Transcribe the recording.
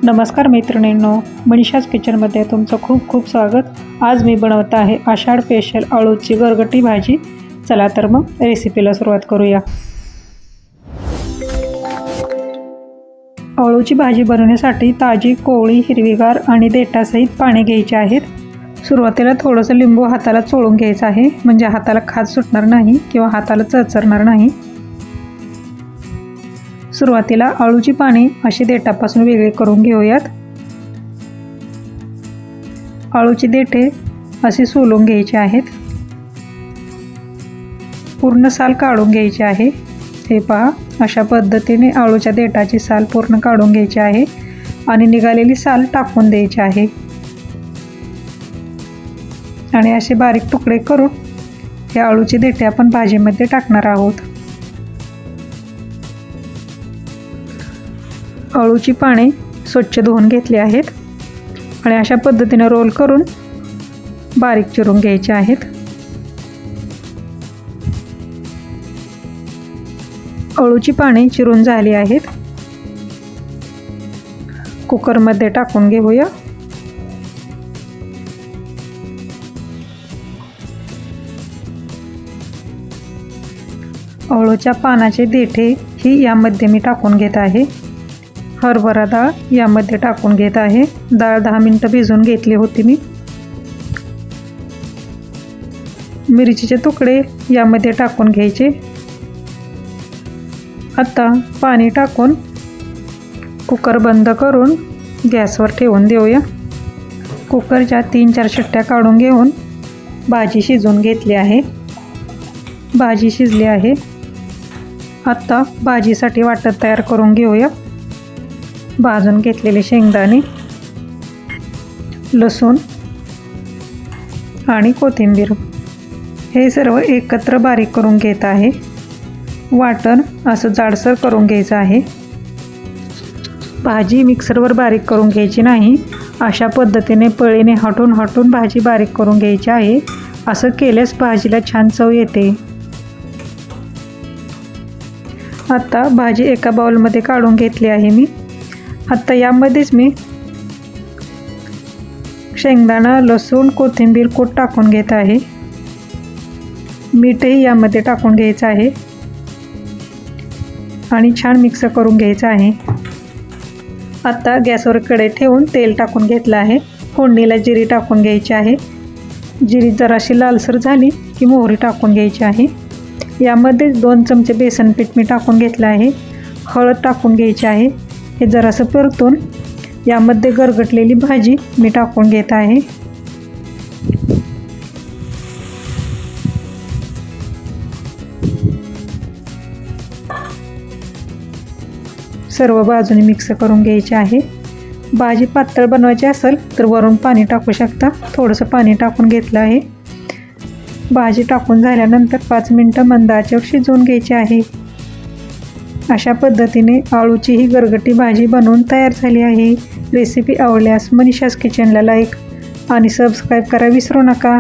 नमस्कार मैत्रिणींनो, मनीषाज किचनमध्ये तुमचं खूप खूप स्वागत। आज मी बनवत आहे आषाढ स्पेशल अळूची गरगटी भाजी। चला तर मग रेसिपीला सुरुवात करूया। अळूची भाजी बनवण्यासाठी ताजी कोवळी हिरवीगार आणि देठासहित पाने घ्यायचे आहेत। सुरुवातीला थोडंसं लिंबू हाताला चोळून घ्यायचं आहे, म्हणजे हाताला खाज सुटणार नाही किंवा हाताला चरचरणार नाही। सुरुवातीला अळूची पाने अशी देठापासून वेगळे करून घेऊयात। अळूची देठे असे सोलून घ्यायचे आहेत। पूर्ण साल काढून घ्यायची आहे। हे पहा, अशा पद्धतीने अळूच्या देठाची साल पूर्ण काढून घ्यायची आहे आणि निघालेली साल टाकून द्यायची आहे आणि असे बारीक तुकडे करून हे अळूची देठे आपण भाजीमध्ये टाकणार आहोत। अळूची पाने स्वच्छ धुवून घेतली आहेत आणि अशा पद्धतीने रोल करून बारीक चिरून घ्यायचे आहेत। अळूची पाने चिरून झाली आहेत। कुकरमध्ये टाकून घेऊया। अळूच्या पानाचे देठे ही यामध्ये मी टाकून घेत आहे। हरभरा डाळ यामध्ये टाकून घेत आहे। डाळ 10 मिनिटं भिजवून घेतली होती मी। मिरचीचे तुकडे यामध्ये टाकून घ्यायचे। आता पाणी टाकून कुकर बंद करून गॅसवर ठेवून देऊया। कुकरच्या 3-4 शिट्ट्या काढून घेऊन भाजी शिजवून घेतली आहे। भाजी शिजली आहे। आता भाजीसाठी वाटण तयार करून घेऊया। भाजून घेतलेले शेंगदाणे, लसूण आणि कोथिंबीर हे सर्व एकत्र बारीक करून घेत आहे। वाटण असं जाडसर करून घ्यायचं आहे। भाजी मिक्सरवर बारीक करून घ्यायची नाही, अशा पद्धतीने पळीने हटून भाजी बारीक करून घ्यायची आहे। असं केल्यास भाजीला छान चव येते। आता भाजी एका बाउलमध्ये काढून घेतली आहे मी। आता यामध्येच मी शेंगदाणा, लसूण, कोथिंबीर कूट टाकून घेत आहे। मीठही यामध्ये टाकून घ्यायचं आहे आणि छान मिक्स करून घ्यायचं आहे। आता गॅसवर कढई ठेवून तेल टाकून घेतलं आहे। फोडणीला जिरी टाकून घ्यायची आहे। जिरी जराशी लालसर झाली की मोहरी टाकून घ्यायची आहे। यामध्ये 2 चमचे बेसन पीठ मी टाकून घेतलं आहे। हळद टाकून घ्यायची आहे। हे जरासं परतून यामध्ये गरगटलेली भाजी मी टाकून घेत आहे। सर्व बाजूने मिक्स करून घ्यायचे आहे। भाजी पातळ बनवायची असेल तर वरून पाणी टाकू शकता। थोडंसं पाणी टाकून घेतलं आहे। भाजी टाकून झाल्यानंतर 5 मिनिटं मंद आचेवर शिजवून घ्यायची आहे। अशा पद्धतीने अळूची ही गरगटी भाजी बनवून तयार झाली आहे। रेसिपी आवडल्यास मनीषाज किचनला लाईक आणि सबस्क्राईब करा विसरू नका।